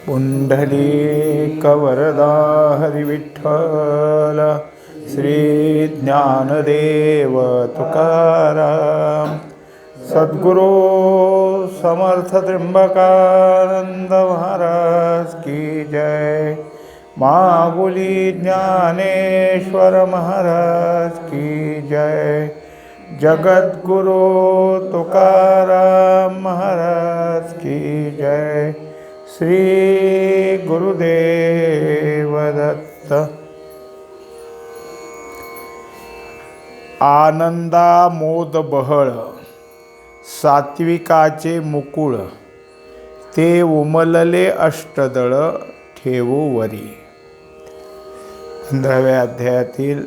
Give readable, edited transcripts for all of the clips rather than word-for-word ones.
पुंडलीकवरदा हरिविठ्ठल श्री ज्ञानदेव तुकाराम सद्गुरु समर्थ त्र्यंबकानंद महाराज की जय। माऊली ज्ञानेश्वर महाराज की जय। जगद्गुरु तुकाराम महाराज की जय। श्री गुरुदेव दत्त। आनंदा मोद बहळ सात्विकाचे मुकुळ, ते उमलले अष्टदळ ठेवू वरी। 15व्या अध्यायातील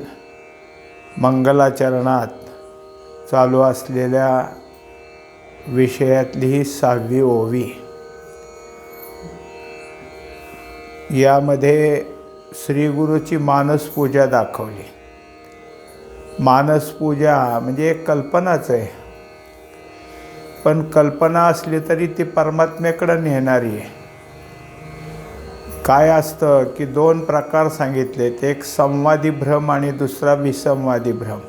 मंगलाचरणात चालू असलेल्या विषयातली ही 6वी ओवी। यामध्ये श्रीगुरूची मानसपूजा दाखवली। मानसपूजा म्हणजे एक कल्पनाच आहे, पण कल्पना असली तरी ती परमात्म्याकडे नेणारी आहे। काय असतं की 2 प्रकार सांगितलेत, एक संवादी भ्रम आणि दुसरा विसंवादी भ्रम।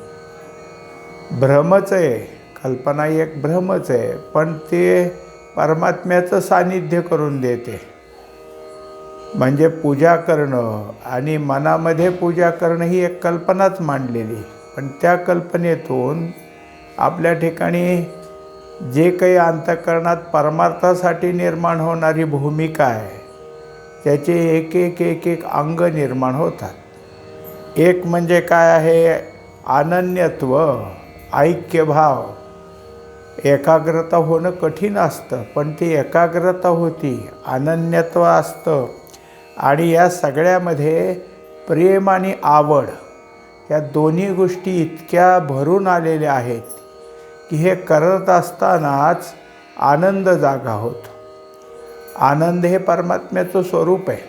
भ्रमच आहे, कल्पना एक भ्रमच आहे, पण ते परमात्म्याचं सानिध्य करून देते। म्हणजे पूजा करणं आणि मनामध्ये पूजा करणं ही एक कल्पनाच मांडलेली, पण त्या कल्पनेतून आपल्या ठिकाणी जे काही अंतःकरणात परमार्थासाठी निर्माण होणारी भूमिका आहे त्याचे एक एक अंग निर्माण होतात। एक म्हणजे काय आहे, अनन्यत्व, ऐक्यभाव। एकाग्रता होणं कठीण असतं, पण ती एकाग्रता होती, अनन्यत्व असतं। आणि या सगळ्यामध्ये प्रेम आणि आवड या दोन्ही गोष्टी इतक्या भरून आलेल्या आहेत की हे करत असतानाच आनंद जागा होतो। आनंद हे परमात्म्याचं स्वरूप आहे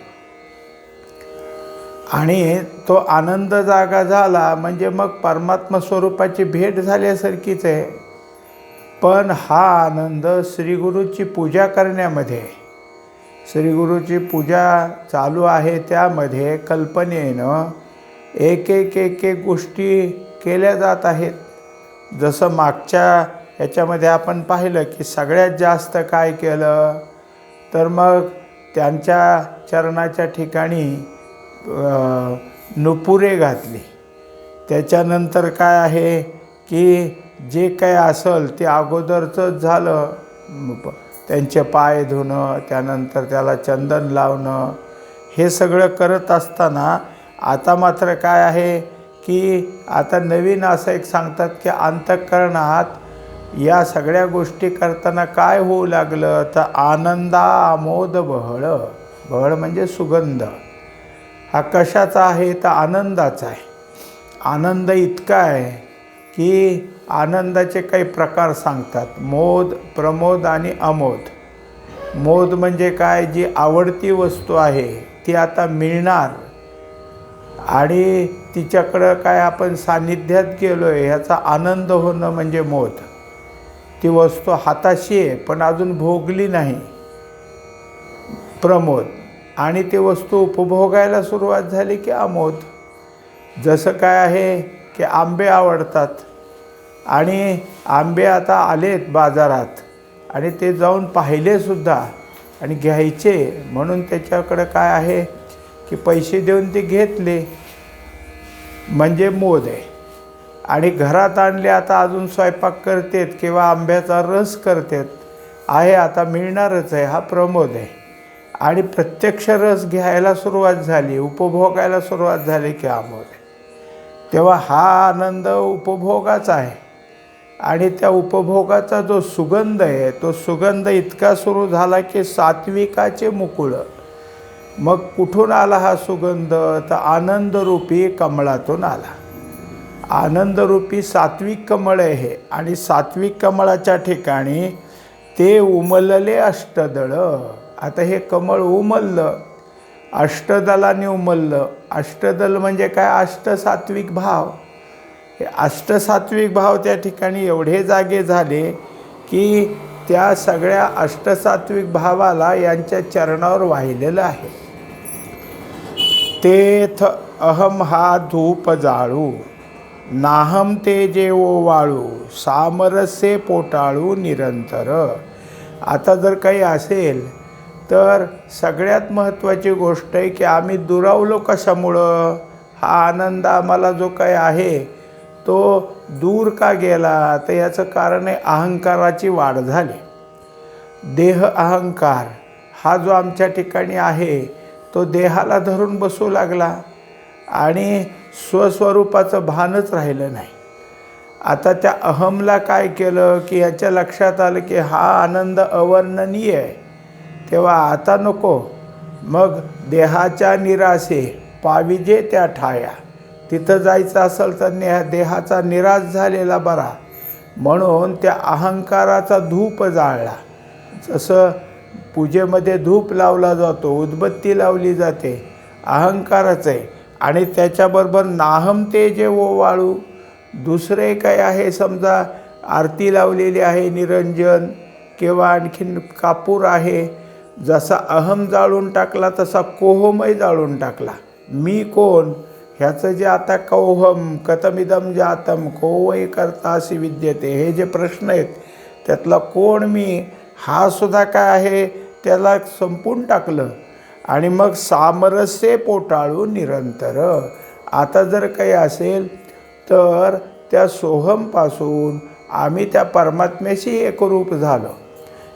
आणि तो आनंद जागा झाला म्हणजे मग परमात्मा स्वरूपाची भेट झाल्यासारखीच आहे। पण हा आनंद श्रीगुरूची पूजा करण्यामध्ये, श्रीगुरूची पूजा चालू आहे त्यामध्ये कल्पनेनं एक गोष्टी केल्या जात आहेत। जसं मागच्या ह्याच्यामध्ये आपण पाहिलं की सगळ्यात जास्त काय केलं तर मग त्यांच्या चरणाच्या ठिकाणी नुपुरे घातली। त्याच्यानंतर काय आहे की जे काय असेल ते अगोदरचंच झालं, त्यांचे पाय धुणं, त्यानंतर त्याला चंदन लावणं, हे सगळं करत असताना आता मात्र काय आहे की आता नवीन असं एक सांगतात की अंतःकरणात या सगळ्या गोष्टी करताना काय होऊ लागलं तर आनंदा आमोद बहळ। बहळ म्हणजे सुगंध। हा कशाचा आहे तर आनंदाचा आहे। आनंद इतका आहे की आनंदाचे काही प्रकार सांगतात, मोद, प्रमोद आणि अमोद। मोद म्हणजे काय, जी आवडती वस्तू आहे ती आता मिळणार आणि तिच्याकडं काय आपण सान्निध्यात गेलो आहे ह्याचा आनंद होणं म्हणजे मोद। ती वस्तू हाताशी आहे पण अजून भोगली नाही, प्रमोद। आणि ती वस्तू उपभोगायला सुरुवात झाली की अमोद। जसं काय आहे की आंबे आवडतात आणि आंबे आता आलेत बाजारात आणि ते जाऊन पाहिलेसुद्धा आणि घ्यायचे म्हणून त्याच्याकडं काय आहे की पैसे देऊन ते घेतले म्हणजे मोद आहे। आणि घरात आणले, आता अजून स्वयंपाक करतेत किंवा आंब्याचा रस करतेत, आहे आता मिळणारच आहे, हा प्रमोद आहे। आणि प्रत्यक्ष रस घ्यायला सुरुवात झाली, उपभोगायला सुरुवात झाली की अमोद आहे। तेव्हा हा आनंद उपभोगाचा आहे आणि त्या उपभोगाचा जो सुगंध आहे तो सुगंध इतका सुरू झाला की सात्विकाचे मुकुळ। मग कुठून आला हा सुगंध तर आनंदरूपी कमळातून आला। आनंदरूपी सात्विक कमळ आहे आणि सात्विक कमळाच्या ठिकाणी ते उमलले अष्टदळ। आता हे कमळ उमललं, अष्टदलाने उमललं। अष्टदल म्हणजे काय, अष्टसात्विक भाव। हे अष्टसात्विक भाव त्या ठिकाणी एवढे जागे झाले की त्या सगळ्या अष्टसात्विक भावाला यांच्या चरणावर वाहिलेलं आहे. तेथ अहम हा धूप जाळू, नाहम ते जेवो वाळू, सामरस्ये पोटाळू निरंतर. आता जर काही असेल तर सगळ्यात महत्त्वाची गोष्ट आहे की आम्ही दुरावलो कशामुळं. हा आनंद आम्हाला जो काही आहे तो दूर का गेला, तर याचं कारण आहे अहंकाराची वाढ झाली. देह अहंकार हा जो आमच्या ठिकाणी आहे तो देहाला धरून बसू लागला आणि स्वस्वरूपाचं भानच राहिलं नाही. आता त्या अहमला काय केलं की याच्या लक्षात आलं की हा आनंद अवर्णनीय आहे, तेव्हा आता नको. मग देहाच्या निराशे पाविजे त्या ठाया. तिथं जायचं असेल तर देहाचा निराश झालेला बरा, म्हणून त्या अहंकाराचा धूप जाळला. जसं पूजेमध्ये धूप लावला जातो, उदबत्ती लावली जाते, अहंकाराचं आहे. आणि त्याच्याबरोबर नाहम ते जे वाळू, दुसरे काय आहे, समजा आरती लावलेली आहे, निरंजन किंवा आणखीन कापूर आहे. जसा अहम जाळून टाकला तसा कोहमही जाळून टाकला. मी कोण ह्याचं जे आता कौहम कथमिदम जातम कोवही करता अशी विद्यते, हे जे प्रश्न आहेत त्यातला कोण मी हा सुद्धा काय आहे त्याला संपून टाकलं. आणि मग सामरस्ये पोटाळू निरंतर. आता जर काही असेल तर त्या सोहमपासून आम्ही त्या परमात्म्याशी एकरूप झालो.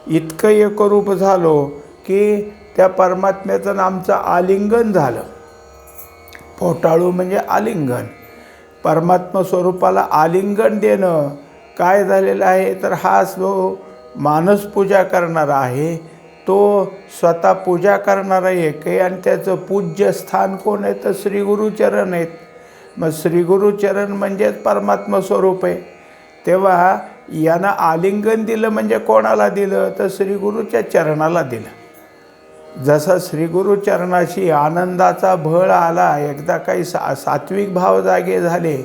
इतकं एकरूप झालो की त्या परमात्म्याचं आमचं आलिंगन झालं. पोटाळू म्हणजे आलिंगन, परमात्मा स्वरूपाला आलिंगन देणं. काय झालेलं आहे तर हा जो मानस पूजा करणारा आहे तो स्वतः पूजा करणारा एक आहे आणि त्याचं पूज्य स्थान कोण आहे तर श्री गुरुचरण आहेत. मग श्री गुरुचरण म्हणजेच परमात्मा स्वरूप आहे. तेव्हा यानं आलिंगन दिलं म्हणजे कोणाला दिलं तर श्री गुरुच्या चरणाला दिलं. जसा श्री गुरुचरणाशी आनंदाचा भळ आला, एकदा काही सात्विक भाव जागे झाले,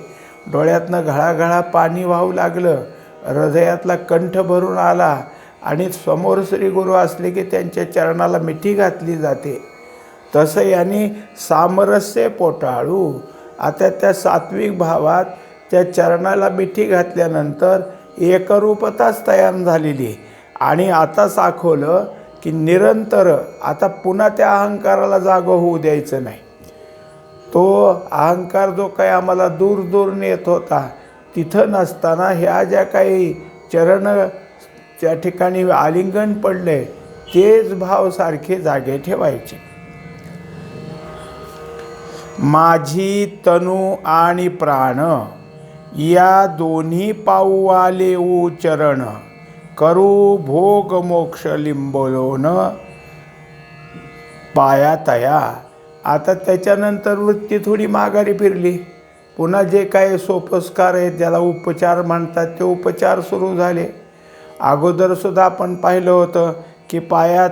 डोळ्यातनं घळाघळा पाणी वाहू लागलं, हृदयातला कंठ भरून आला आणि समोर श्री गुरु असले की त्यांच्या चरणाला मिठी घातली जाते. तसं यांनी सामरस्ये पोटाळू. आता त्या सात्विक भावात त्या चरणाला मिठी घातल्यानंतर एकरूपताच तयार झालेली. आणि आता दाखवलं की निरंतर आता पुन्हा त्या अहंकाराला जागं होऊ द्यायचं नाही. तो अहंकार जो काही आम्हाला दूर दूर नेत होता तिथं नसताना ह्या ज्या काही चरण त्या ठिकाणी आलिंगन पडले तेच भाव सारखे जागे ठेवायचे. माझी तनु आणि प्राण या दोन्ही पाऊ आले ओ चरण, करू भोग मोक्ष लिंबोलोन पाया तया. आता त्याच्यानंतर वृत्ती थोडी माघारी फिरली. पुन्हा जे काही सोपस्कार आहेत ज्याला उपचार म्हणतात ते उपचार सुरू झाले. अगोदरसुद्धा आपण पाहिलं होतं की पायात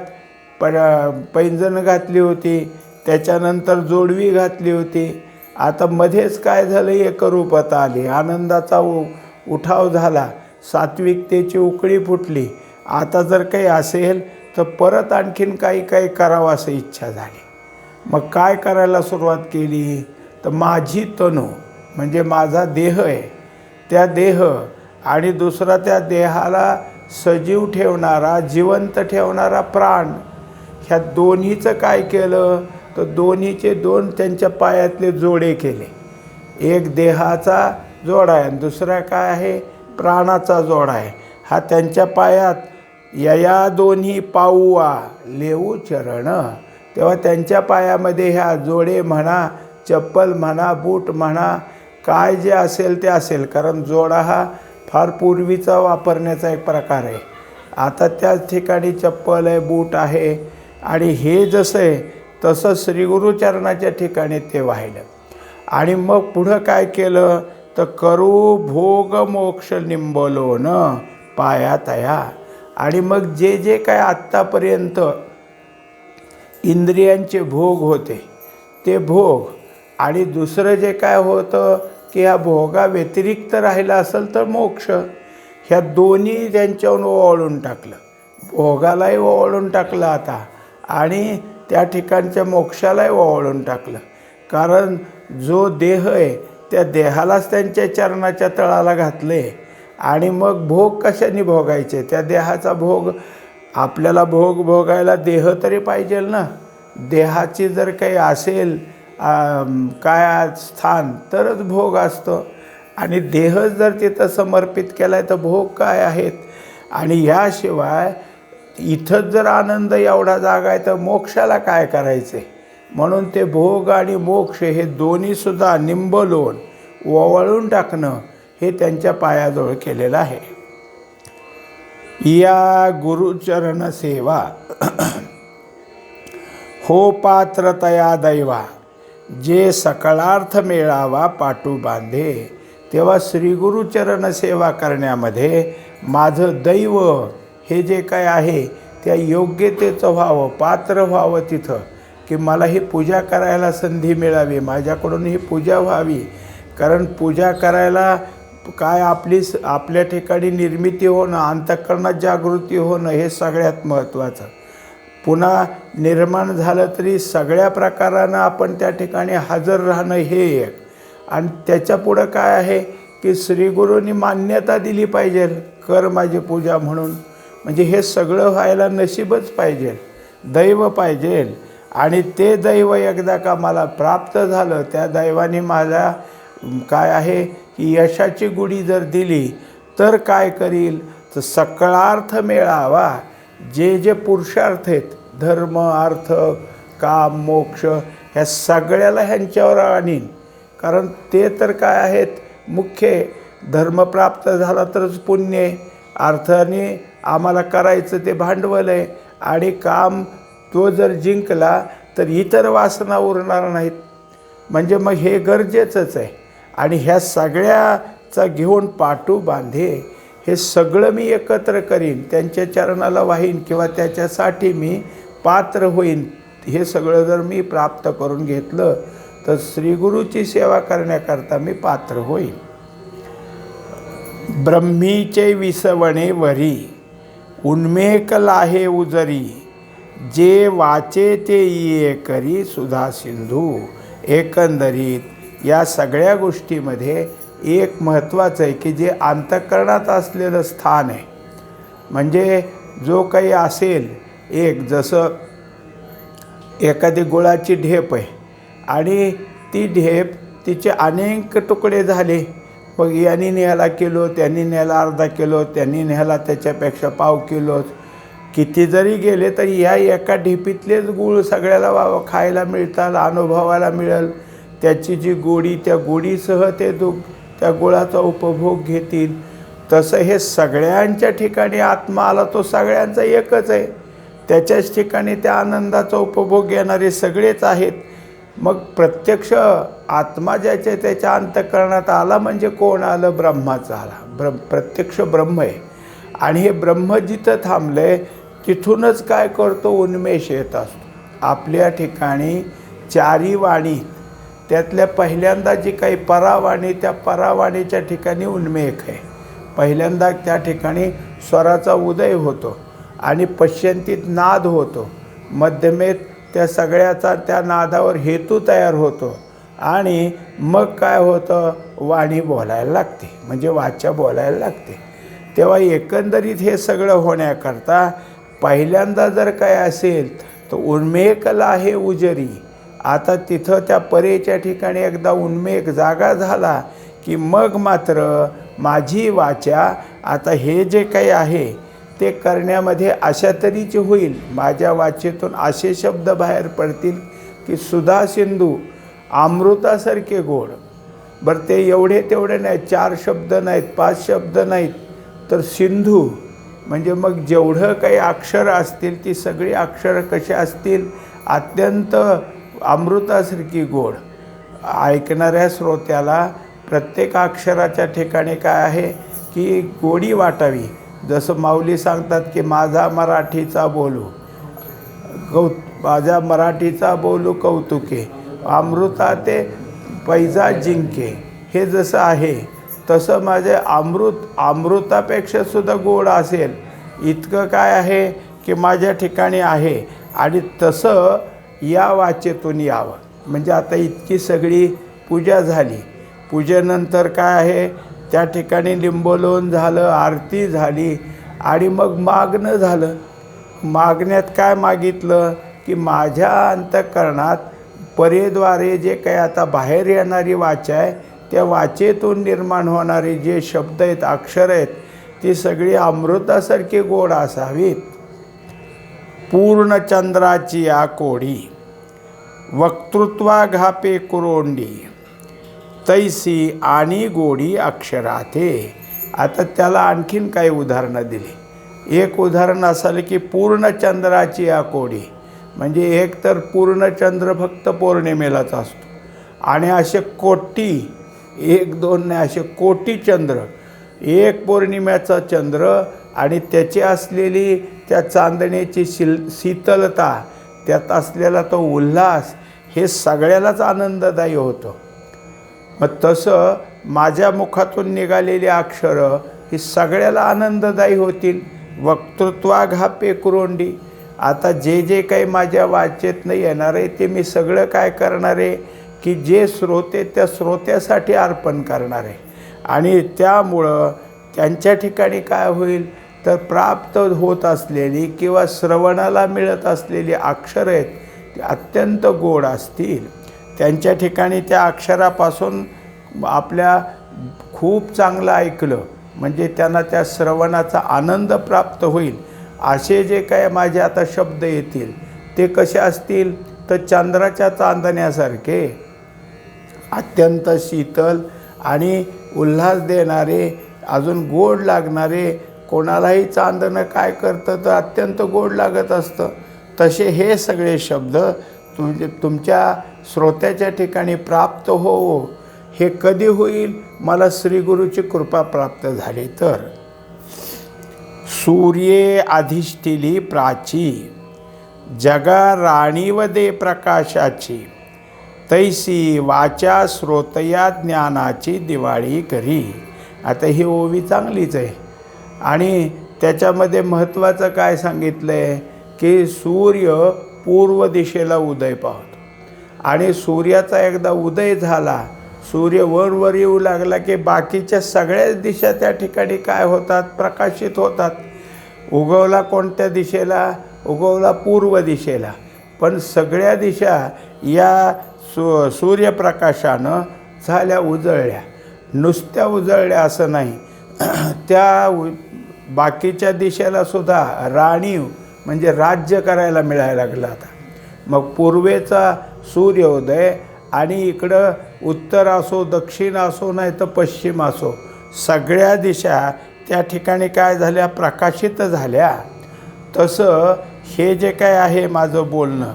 पैंजण घातली होती, त्याच्यानंतर जोडवी घातली होती. आता मध्येच काय झालं, एकरूपता आली, आनंदाचा उठाव झाला, सात्विकतेची उकळी फुटली. आता जर काही असेल तर परत आणखीन काही काही करावं असं इच्छा झाली. मग काय करायला सुरुवात केली तर माझी तनु म्हणजे माझा देह आहे, त्या देह आणि दुसरा त्या देहाला सजीव ठेवणारा जिवंत ठेवणारा प्राण, ह्या दोन्हीचं काय केलं तर दोन्हीचे दोन त्यांच्या पायातले जोडे केले. एक देहाचा जोडा आहे आणि दुसरा काय आहे प्राणाचा जोडा आहे. हा त्यांच्या पायात यया दोन्ही पाऊआ लेऊ चरण. तेव्हा त्यांच्या पायामध्ये ह्या जोडे म्हणा, चप्पल म्हणा, बूट म्हणा, काय जे असेल ते असेल, कारण जोडा हा फार पूर्वीचा वापरण्याचा एक प्रकार आहे. आता त्याच ठिकाणी चप्पल आहे, बूट आहे. आणि हे जसं आहे तसं श्रीगुरुचरणाच्या ठिकाणी ते वाहिलं. आणि मग पुढं काय केलं तर करू भोग मोक्ष निंबलोन पाया तया. आणि मग जे जे काय आत्तापर्यंत इंद्रियांचे भोग होते ते भोग आणि दुसरं जे काय होतं की ह्या भोगा व्यतिरिक्त राहिलं असेल तर मोक्ष, ह्या दोन्ही त्यांच्यावर ओवाळून टाकलं. भोगालाही ओवाळून टाकलं आता आणि त्या ठिकाणच्या मोक्षालाही ओवाळून टाकलं. कारण जो देह आहे त्या देहालाच त्यांच्या चरणाच्या तळाला घातले आणि मग भोग कशाने भोगायचे? त्या देहाचा भोग आपल्याला भोगायला देह तरी पाहिजे ना. देहाची जर काही असेल काय स्थान तरच भोग असतो आणि देहच जर तिथं समर्पित केला आहे तर भोग काय आहेत? आणि याशिवाय इथंच जर आनंद एवढा जागा आहे तर मोक्षाला काय करायचे? म्हणून ते भोग आणि मोक्ष हे दोन्हीसुद्धा निंबलोन ओवाळून टाकणं हे त्यांच्या पायाजवळ केलेलं आहे. या गुरुचरण सेवा हो पात्रतया दैवा, जे सकळार्थ मिळावा पाटू बांधे. तेव्हा श्री गुरुचरण सेवा करण्यामध्ये माझं दैव हे जे काय आहे त्या योग्यतेचं व्हावं, पात्र व्हावं तिथं, की मला ही पूजा करायला संधी मिळावी, माझ्याकडून ही पूजा व्हावी. कारण पूजा करायला काय आपल्या ठिकाणी निर्मिती होणं, अंतःकरणात जागृती होणं हे सगळ्यात महत्त्वाचं. पुन्हा निर्माण झालं तरी सगळ्या प्रकारानं आपण त्या ठिकाणी हजर राहणं हे एक. आणि त्याच्या पुढं काय आहे की श्रीगुरूंनी मान्यता दिली पाहिजे, कर माझी पूजा म्हणून. म्हणजे हे सगळं व्हायला नशीबच पाहिजे, दैव पाहिजे. आणि ते दैव एकदा का मला प्राप्त झालं, त्या दैवाने मला काय आहे की यशाची गुढी जर दिली तर काय करील तर सकळार्थ मिळावा. जे जे पुरुषार्थ आहेत, धर्म अर्थ काम मोक्ष, ह्या सगळ्याला ह्यांच्यावर आणीन. कारण ते तर काय आहेत मुख्य. धर्म प्राप्त झाला तरच पुण्य आहे, अर्थाने आम्हाला करायचं ते भांडवल आहे, आणि काम तो जर जिंकला तर इतर वासना उरणार नाहीत. म्हणजे मग हे गरजेचंच आहे. आणि ह्या सगळ्याचा घेऊन पाटू बांधे, हे सगळं मी एकत्र करीन, त्यांच्या चरणाला वाहीन किंवा त्याच्यासाठी मी पात्र होईन. हे सगळं जर मी प्राप्त करून घेतलं तर श्रीगुरूची सेवा करण्याकरता मी पात्र होईन. ब्रह्मीचे विसवणे वरी, उन्मेक लाहे उजरी, जे वाचे ते ये करी सुधा सिंधू. एकंदरीत या सगळ्या गोष्टीमध्ये एक महत्त्वाचं आहे की जे अंतःकरणात असलेलं स्थान आहे. म्हणजे जो काही असेल, एक जसं एखादी गुळाची ढेप आहे आणि ती ढेप तिचे अनेक तुकडे झाले, मग यांनी न्यायला किलो, त्यांनी न्यायला अर्धा किलो, त्यांनी न्यायला त्याच्यापेक्षा पाव किलो, किती जरी गेले तरी ह्या एका ढेपीतलेच गूळ सगळ्याला खायला मिळतात, अनुभवायला मिळेल. त्याची जी गोडी, त्या गोडीसह ते त्या गुळाचा उपभोग घेतील. तसं हे सगळ्यांच्या ठिकाणी आत्मा आला तो सगळ्यांचा एकच आहे. त्याच्याच ठिकाणी त्या आनंदाचा उपभोग घेणारे सगळेच आहेत. मग प्रत्यक्ष आत्मा ज्याच्या त्याच्या अंतःकरणात आला म्हणजे कोण आलं? ब्रह्माचा आला. प्रत्यक्ष ब्रह्म आहे. आणि हे ब्रह्म जिथं थांबलं आहे तिथूनच काय करतो? उन्मेष येत असतो. आपल्या ठिकाणी चारी वाणी, त्यातल्या पहिल्यांदा जी काही परावाणी, त्या परावाणीच्या ठिकाणी उन्मेष आहे. पहिल्यांदा त्या ठिकाणी स्वराचा उदय होतो आणि पश्यंतीत नाद होतो. मध्यमेत त्या सगळ्याचा त्या नादावर हेतू तयार होतो आणि मग काय होतं? वाणी बोलायला लागते, म्हणजे वाचा बोलायला लागते. तेव्हा एकंदरीत हे सगळं होण्याकरता पहिल्यांदा जर काय असेल तर उन्मेकला आहे उजरी. आता तिथं त्या परेच्या ठिकाणी एकदा उन्मेक जागा झाला की मग मात्र माझी वाचा आता हे जे काही आहे ते करण्यामध्ये अशा तऱ्हेची होईल. माझ्या वाचेतून असे शब्द बाहेर पडतील की सुधा सिंधू, अमृतासारखे गोड. बरं ते एवढे तेवढे नाहीत, 4 शब्द नाहीत, 5 शब्द नाहीत, तर सिंधू म्हणजे मग जेवढं काही अक्षर असतील ती सगळी अक्षरं कशी असतील? अत्यंत अमृतासारखी गोड. ऐकणाऱ्या श्रोत्याला प्रत्येक अक्षराच्या ठिकाणी काय आहे की गोडी वाटावी. जसं माऊली सांगतात की माझा मराठीचा बोलू माझ्या मराठीचा बोलू कौतुके, अमृता ते पैजा जिंके. हे जसं आहे तसं माझे अमृतापेक्षा सुद्धा गोड असेल इतकं काय आहे की माझ्या ठिकाणी आहे आणि तसं या वाचेतून यावं. म्हणजे आता इतकी सगळी पूजा झाली, पूजेनंतर काय आहे त्या ठिकाणी लिंबोलोन झालं, आरती झाली आणि मग मागणं झालं. मागण्यात काय मागितलं की माझ्या अंतःकरणात परेद्वारे जे काही आता बाहेर येणारी वाचा आहे त्या वाचेतून निर्माण होणारे जे शब्द आहेत, अक्षर आहेत, ती सगळी अमृतासारखी गोड असावीत. पूर्ण चंद्राची या कोडी वक्तृत्वा घापे कुरोंडी तैसी आणि गोडी अक्षराते. आता त्याला आणखीन काही उदाहरणं दिली. एक उदाहरण असलं की पूर्ण चंद्राची या कोडी, म्हणजे एक तर पूर्ण चंद्र फक्त पौर्णिमेलाच असतो आणि असे कोटी, एक दोन नाही असे कोटी चंद्र, एक पौर्णिमेचा चंद्र आणि त्याची असलेली त्या चांदण्याची शीतलता, त्यात असलेला तो उल्हास, हे सगळ्यालाच आनंददायी होतं. मग तसं माझ्या मुखातून निघालेली अक्षरं ही सगळ्याला आनंददायी होतील. वक्तृत्वा घापे कुरोंडी. आता जे जे काही माझ्या वाचेतनं येणार आहे ते मी सगळं काय करणार आहे की जे श्रोते त्या श्रोत्यासाठी अर्पण करणार आहे आणि त्यामुळं त्यांच्या ठिकाणी काय होईल तर प्राप्त होत असलेली किंवा श्रवणाला मिळत असलेली अक्षरं आहेत ती अत्यंत गोड असतील. त्यांच्या ठिकाणी त्या अक्षरापासून आपल्या खूप चांगलं ऐकलं म्हणजे त्यांना त्या श्रवणाचा आनंद प्राप्त होईल. असे जे काय माझे आता शब्द येतील ते कसे असतील तर चंद्राच्या चांदण्यासारखे अत्यंत शीतल आणि उल्हास देणारे, अजून गोड लागणारे. कोणालाही चांदणं काय करतं तर अत्यंत गोड लागत असतं. तसे हे सगळे शब्द तुमच्या श्रोत्याच्या ठिकाणी प्राप्त हो. हे कधी होईल? मला श्रीगुरूची कृपा प्राप्त झाली तर. सूर्ये अधिष्ठिली प्राची जगा राणीव दे प्रकाशाची तैसी वाचा श्रोतया ज्ञानाची दिवाळी करी. आता ही ओवी चांगलीच आहे आणि त्याच्यामध्ये महत्त्वाचं काय सांगितलं आहे की सूर्य पूर्व दिशेला उदय पावतो आणि सूर्याचा एकदा उदय झाला, सूर्य वर येऊ लागला की बाकीच्या सगळ्याच दिशा त्या ठिकाणी काय होतात? प्रकाशित होतात. उगवला कोणत्या दिशेला? उगवला पूर्व दिशेला. पण सगळ्या दिशा या सूर्यप्रकाशानं झाल्या उजळल्या. नुसत्या उजळल्या असं नाही, त्या बाकीच्या दिशेला सुद्धा राणीव म्हणजे राज्य करायला मिळायला लागलं. आता मग पूर्वेचा सूर्योदय आणि इकडं उत्तर असो, दक्षिण असो, नाही तर पश्चिम असो, सगळ्या दिशा त्या ठिकाणी काय झाल्या? प्रकाशित झाल्या. तसं हे जे काय आहे माझं बोलणं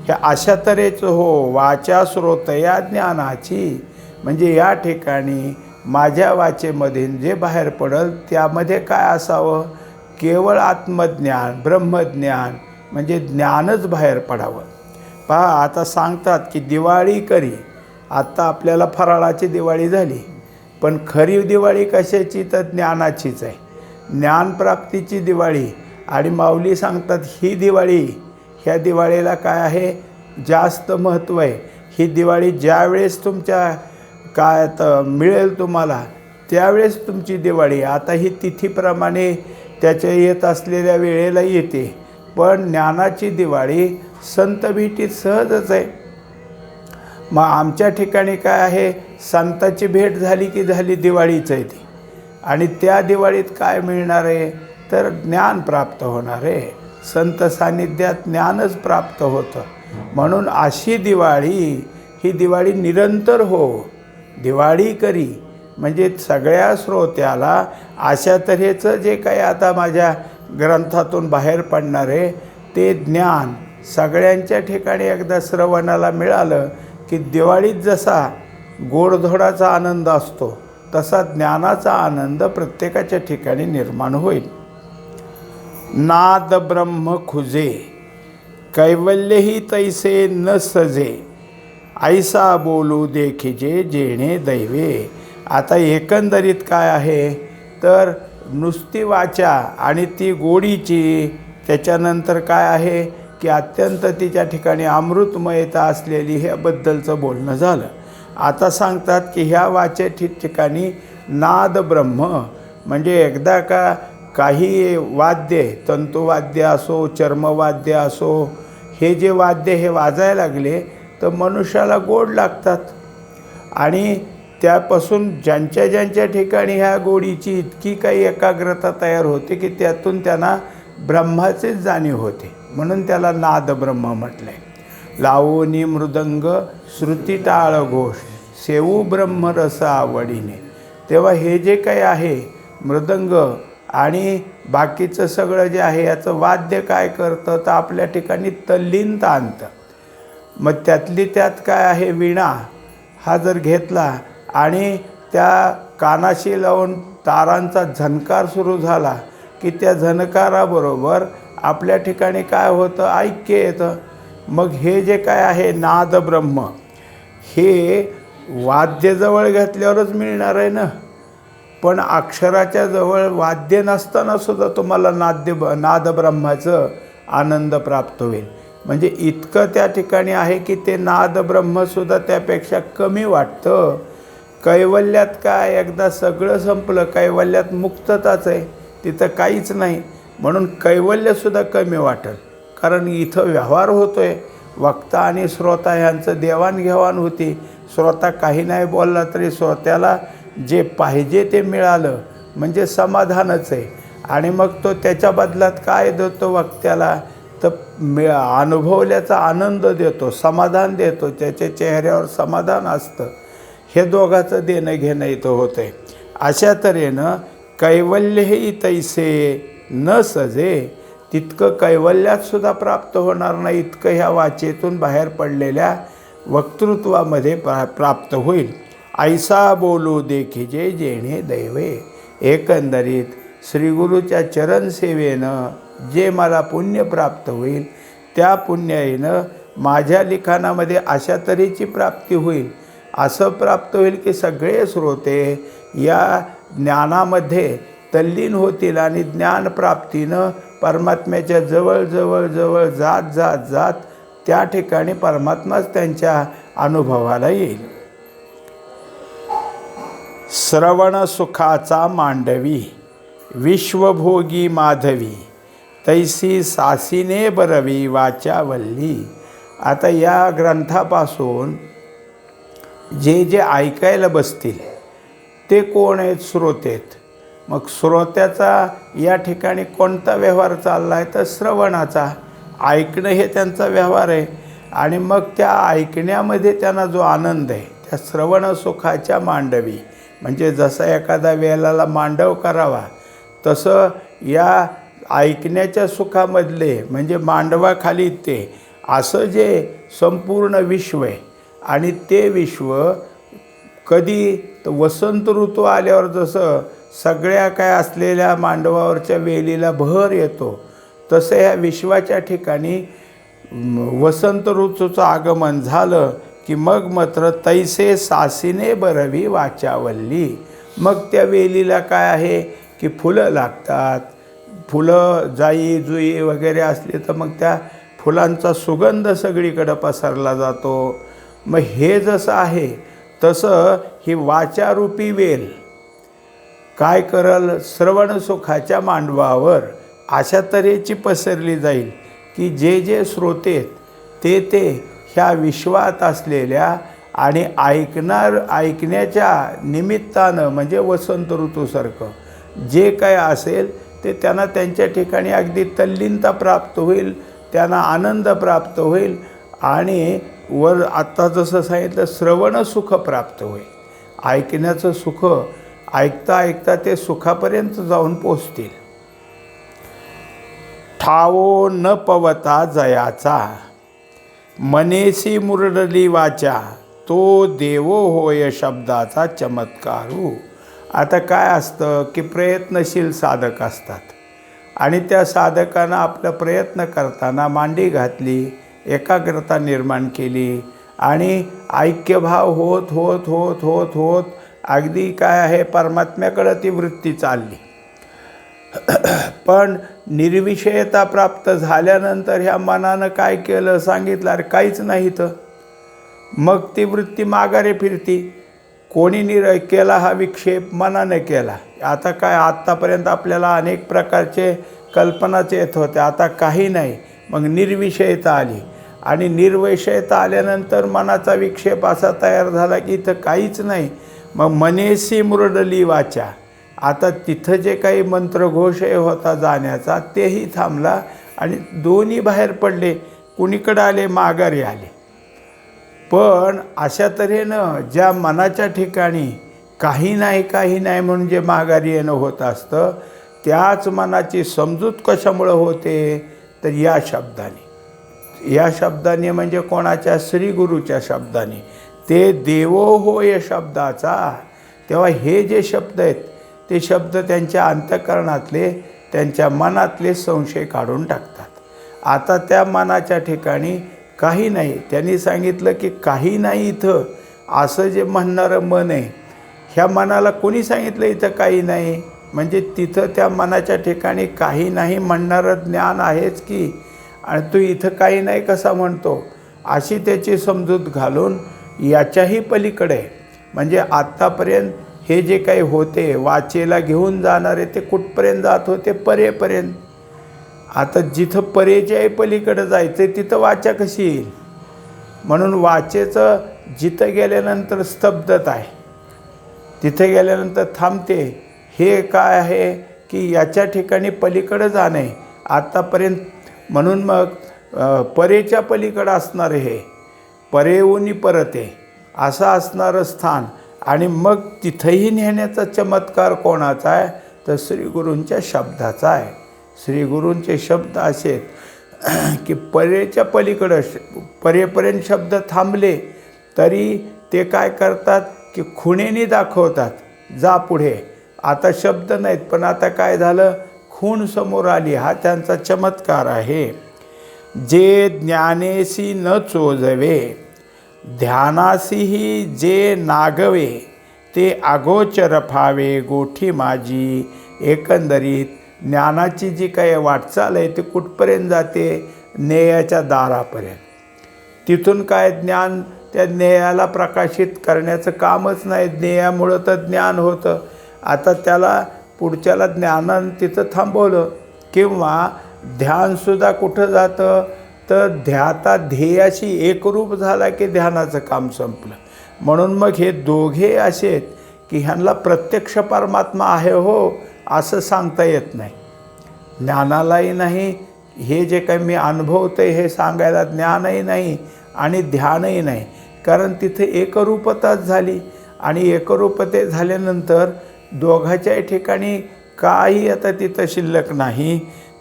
हे अशा तऱ्हेचं हो. वाचा श्रोतया ज्ञानाची, म्हणजे या ठिकाणी माझ्या वाचेमध्ये जे बाहेर पडेल त्यामध्ये काय असावं? केवळ आत्मज्ञान, ब्रह्मज्ञान, म्हणजे ज्ञानच बाहेर पडावं. पहा आता सांगतात की दिवाळी करी. आत्ता आपल्याला फराळाची दिवाळी झाली, पण खरी दिवाळी कशाची? तर ज्ञानाचीच आहे, ज्ञानप्राप्तीची दिवाळी. आणि माऊली सांगतात ही दिवाळी, ह्या दिवाळीला काय आहे? जास्त महत्त्व आहे. ही दिवाळी ज्यावेळेस तुमच्या काय तर मिळेल तुम्हाला त्यावेळेस तुमची दिवाळी. आता ही तिथीप्रमाणे त्याच्या येत असलेल्या वेळेला येते, पण ज्ञानाची दिवाळी संत भेटीत सहजच आहे. मग आमच्या ठिकाणी काय आहे? संताची भेट झाली की झाली दिवाळीच आहे ती. आणि त्या दिवाळीत काय मिळणार आहे? तर ज्ञान प्राप्त होणार आहे. संत सान्निध्यात ज्ञानच प्राप्त होतं. म्हणून अशी दिवाळी, ही दिवाळी निरंतर हो. दिवाळी करी म्हणजे सगळ्या श्रोत्याला अशा तऱ्हेचं जे काही आता माझ्या ग्रंथातून बाहेर पडणार आहे ते ज्ञान सगळ्यांच्या ठिकाणी एकदा श्रवणाला मिळालं की दिवाळीत जसा गोडधोडाचा आनंद असतो तसा ज्ञानाचा आनंद प्रत्येकाच्या ठिकाणी निर्माण होईल. नाद ब्रह्म खुजे कैवल्यही तैसे न सजे ऐसा बोलू देखिजे जेणे दैवे. आता एकंदरीत काय आहे तर नुसती वाचा आणि ती गोडीची, त्याच्यानंतर काय आहे की अत्यंत तिच्या ठिकाणी अमृतमयता असलेली ह्याबद्दलचं बोलणं झालं. आता सांगतात की ह्या वाचे ठिकाणी नाद ब्रह्म, म्हणजे एकदा काही वाद्ये, तंतुवाद्य असो, चर्मवाद्य असो, हे जे वाद्य हे वाजायला लागले तर मनुष्याला गोड लागतात. आणि त्यापासून ज्यांच्या ठिकाणी ह्या गोडीची इतकी काही एकाग्रता तयार होते की त्यातून त्यांना ब्रह्माचीच जाणीव होते, म्हणून त्याला नाद ब्रह्म म्हटलं आहे. लावणी मृदंग श्रुती टाळ घोष सेवू ब्रह्मरस आवडीने. तेव्हा हे जे काही आहे मृदंग आणि बाकीचं सगळं जे आहे याचं वाद्य काय करतं तर आपल्या ठिकाणी तल्लीनता आणतं. मग त्यातली त्यात काय आहे, वीणा हा जर घेतला आणि त्या कानाशी लावून तारांचा झणकार सुरू झाला की त्या झणकाराबरोबर आपल्या ठिकाणी काय होतं, ऐक्य येतं. मग हे जे काय आहे नाद ब्रह्म, हे वाद्यजवळ घेतल्यावरच मिळणार आहे ना. पण अक्षराच्या जवळ वाद्य नसताना सुद्धा तुम्हाला नाद ब्रह्माचं आनंद प्राप्त होईल. म्हणजे इतकं त्या ठिकाणी आहे की ते नाद ब्रह्मसुद्धा त्यापेक्षा कमी वाटतं. कैवल्यात काय, एकदा सगळं संपलं, कैवल्यात मुक्तताच आहे, तिथं काहीच नाही, म्हणून कैवल्यसुद्धा कमी वाटेल. कारण इथं व्यवहार होतो आहे, वक्ता आणि श्रोता ह्यांचं देवाणघेवाण होती. श्रोता काही नाही बोलला तरी श्रोत्याला जे पाहिजे ते मिळालं म्हणजे समाधानच आहे. आणि मग तो त्याच्या बदलात काय देतो वक्त्याला, तर अनुभवल्याचा आनंद देतो, समाधान देतो, त्याच्या चेहऱ्यावर समाधान असतं. हे दोघाचं देणं घेणं इथं होतं आहे. अशा तऱ्हेनं कैवल्यही तैसे न सजे, तितकं कैवल्यातसुद्धा प्राप्त होणार नाही इतकं ह्या वाचेतून बाहेर पडलेल्या वक्तृत्वामध्ये प्राप्त होईल. ऐसा बोलू देखिजे जेणे दैवे. एकंदरीत श्रीगुरूच्या चरणसेवेनं जे मला पुण्य प्राप्त होईल त्या पुण्याईनं माझ्या लिखाणामध्ये अशा तऱ्हेची प्राप्ती होईल, असं प्राप्त होईल की सगळे श्रोते या ज्ञानामध्ये तल्लीन होतील आणि ज्ञानप्राप्तीनं परमात्म्याच्या जवळ जात जात जात त्या ठिकाणी परमात्माच त्यांच्या अनुभवाला येईल. श्रवण सुखाचा मांडवी विश्वभोगी माधवी, तैसी सासीने बरवी वाचावल्ली. आता या ग्रंथापासून जे ऐकायला बसतील ते कोण आहेत, श्रोतेत. मग श्रोत्याचा या ठिकाणी कोणता व्यवहार चालला आहे तर श्रवणाचा, ऐकणं हे त्यांचा व्यवहार आहे. आणि मग त्या ऐकण्यामध्ये त्यांना जो आनंद आहे त्या श्रवण सुखाच्या मांडवी, म्हणजे जसा एखादा वेलाला मांडव करावा तसं या ऐकण्याच्या सुखामधले म्हणजे मांडवाखाली ते असं जे संपूर्ण विश्व आहे. आणि ते विश्व कधी तर वसंत ऋतू आल्यावर जसं सगळ्या काय असलेल्या मांडवावरच्या वेलीला बहर येतो, तसं ह्या विश्वाच्या ठिकाणी वसंत ऋतूचं आगमन झालं की मग मात्र तैसे सासीने बरवी वाचावल्ली. मग त्या वेलीला काय आहे की फुलं लागतात. फुलं जाई जुई वगैरे असली तर मग त्या फुलांचा सुगंध सगळीकडं पसरला जातो. मग हे जसं आहे तसं ही वाचारूपी वेल काय करल, श्रवण सुखाच्या मांडवावर अशा तऱ्हेची पसरली जाईल की जे श्रोते ते ह्या विश्वात असलेल्या आणि ऐकण्याच्या निमित्तानं म्हणजे वसंत ऋतूसारखं जे काय असेल ते त्यांना त्यांच्या ठिकाणी अगदी तल्लीनता प्राप्त होईल, त्यांना आनंद प्राप्त होईल. आणि वर आत्ता जसं सांगितलं श्रवण सुख प्राप्त होईल. ऐकण्याचं सुख ऐकता ऐकता ते सुखापर्यंत जाऊन पोचतील. ठावो न पवता जयाचा मनेसी मुरडली वाचा, तो देवो होय शब्दाचा चमत्कारू. आता काय असतं की प्रयत्नशील साधक असतात आणि त्या साधकांना आपला प्रयत्न करताना मांडी घातली, एकाग्रता निर्माण केली आणि ऐक्यभाव होत होत होत होत होत अगदी काय आहे परमात्म्याकडं ती वृत्ती चालली. पण निर्विषयता प्राप्त झाल्यानंतर ह्या मनानं काय केलं सांगितलं, अरे काहीच नाही तर मग ती वृत्ती माघारी फिरती. कोणी केला हा विक्षेप? मनाने केला. आता काय, आत्तापर्यंत आपल्याला अनेक प्रकारचे कल्पनाच येत होत्या, आता काही नाही. मग निर्विषयता आली आणि निर्विषयता आल्यानंतर मनाचा विक्षेप असा तयार झाला की इथं काहीच नाही. मग मनेसी मुरडली वाचा. आता तिथं जे काही मंत्रघोष होता जाण्याचा तेही थांबला आणि दोन्ही बाहेर पडले. कुणीकडे आले? माघारी आले. पण अशा तऱ्हेनं ज्या मनाच्या ठिकाणी काही नाही म्हणून जे माघारी येणं होत असतं, त्याच मनाची समजूत कशामुळं होते? तर या शब्दाने म्हणजे कोणाच्या? श्री गुरुच्या शब्दाने. ते देवो होय शब्दाचा. तेव्हा हे जे शब्द आहेत ते शब्द त्यांच्या अंतःकरणातले, त्यांच्या मनातले संशय काढून टाकतात. आता त्या मनाच्या ठिकाणी काही नाही. त्यांनी सांगितलं की काही नाही इथं, असं जे म्हणणारं मन आहे, ह्या मनाला कोणी सांगितलं इथं काही नाही? म्हणजे तिथं त्या मनाच्या ठिकाणी काही नाही म्हणणारं ज्ञान आहेच की, आणि तू इथं काही नाही कसा म्हणतो? अशी त्याची समजूत घालून याच्याही पलीकडे, म्हणजे आत्तापर्यंत हे जे काही होते वाचेला घेऊन जाणारे ते कुठपर्यंत जात होते? परेपर्यंत. आता जिथं परेच्याही पलीकडे जायचं तिथं वाचा कशी येईल? म्हणून वाचेचं जिथं गेल्यानंतर स्तब्धता आहे, तिथे गेल्यानंतर थांबते. हे काय आहे की याच्या ठिकाणी पलीकडे जाणे आत्तापर्यंत. म्हणून मग परेच्या पलीकडं असणारे हे परेऊनी परते असं असणारं स्थान, आणि मग तिथंही नेण्याचा चमत्कार कोणाचा आहे? तर श्रीगुरूंच्या शब्दाचा आहे. श्रीगुरूंचे शब्द असे आहेत की परेच्या पलीकडं, परेपर्यंत शब्द थांबले तरी ते काय करतात की खुणेने दाखवतात, जा पुढे. आता शब्द नाहीत, पण आता काय झालं? खूण समोर आली. हा त्यांचा चमत्कार आहे. जे ज्ञानेसी न चोजवे, ध्यानासीही जे नागवे, ते अगोचर फावे गोठी माझी. एकंदरीत ज्ञानाची जी काही वाटचाल आहे ती कुठपर्यंत जाते? नेयाच्या दारापर्यंत. तिथून काय ज्ञान त्या ज्ञेयाला प्रकाशित करण्याचं कामच नाही. ज्ञेयामुळं तर ज्ञान होतं. आता त्याला पुढच्याला ज्ञानानं तिथं थांबवलं. किंवा ध्यानसुद्धा कुठं जातं? तर ध्येयाशी एकरूप झाला की ध्यानाचं काम संपलं. म्हणून मग हे दोघे असे आहेत की ह्यांना प्रत्यक्ष परमात्मा आहे हो असं सांगता येत नाही. ज्ञानालाही नाही, हे जे काही मी अनुभवतो आहे हे सांगायला ज्ञानही नाही आणि ध्यानही नाही. कारण तिथे एकरूपताच झाली, आणि एकरूपते झाल्यानंतर दोघाच्याही ठिकाणी काही आता तिथं शिल्लक नाही.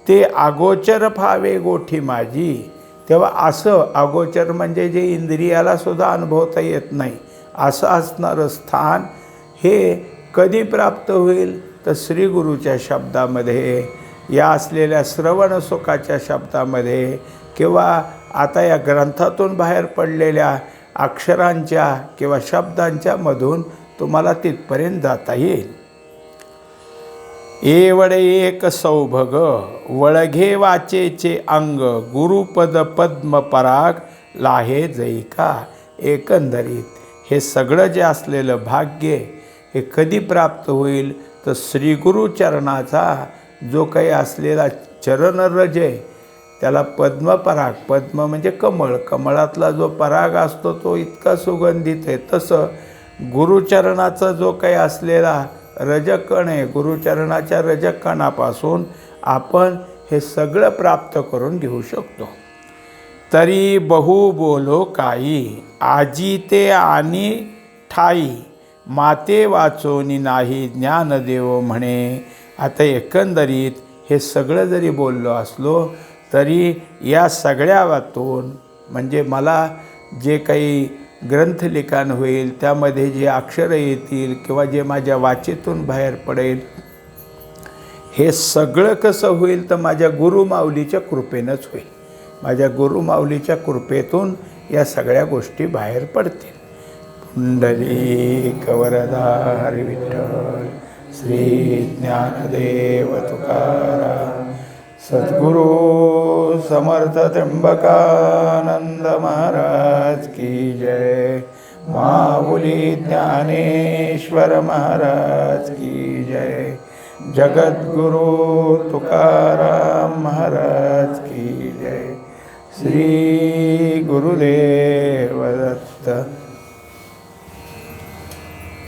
ते अगोचर फावे गोठी माझी. तेव्हा असं अगोचर म्हणजे जे इंद्रियाला सुद्धा अनुभवता येत नाही असं असणारं स्थान हे कधी प्राप्त होईल? तर श्रीगुरूच्या शब्दामध्ये, या असलेल्या श्रवण सुखाच्या शब्दामध्ये, किंवा आता या ग्रंथातून बाहेर पडलेल्या अक्षरांच्या किंवा शब्दांच्या मधून तुम्हाला तिथपर्यंत जाता येईल. एवढे एक सौभग वळघे वाचेचे अंग, गुरुपद पद्म पराग लाहे जैका. एकंदरीत हे सगळं जे असलेलं भाग्य हे कधी प्राप्त होईल? तर श्रीगुरुचरणाचा जो काही असलेला चरणरज आहे त्याला पद्मपराग, पद्म म्हणजे कमळ, कमळातला जो पराग असतो तो इतका सुगंधित आहे. तसं गुरुचरणाचा जो काही असलेला रजकण आहे, गुरुचरणाच्या रजकणापासून आपण हे सगळं प्राप्त करून घेऊ शकतो. तरी बहु बोलो काही, आजी ते आणि ठाई, माते वाचोनी नाही ज्ञानदेव म्हणे. आता एकंदरीत हे सगळं जरी बोललो असलो तरी या सगळ्यातून म्हणजे मला जे काही ग्रंथलिखाण होईल त्यामध्ये जे अक्षरं येतील किंवा जे माझ्या वाचेतून बाहेर पडेल हे सगळं कसं होईल? तर माझ्या गुरुमाऊलीच्या कृपेनंच होईल. माझ्या गुरुमाऊलीच्या कृपेतून या सगळ्या गोष्टी बाहेर पडतील. पुंडलिक वरदा हरी विठ्ठल. श्री ज्ञानदेव तुकाराम सद्गुरु समर्थ त्र्यंबकानंद महाराज की जय। माऊली ज्ञानेश्वर महाराज की जय। जगद्गुरु तुकाराम महाराज की जय। श्री गुरुदेव दत्त।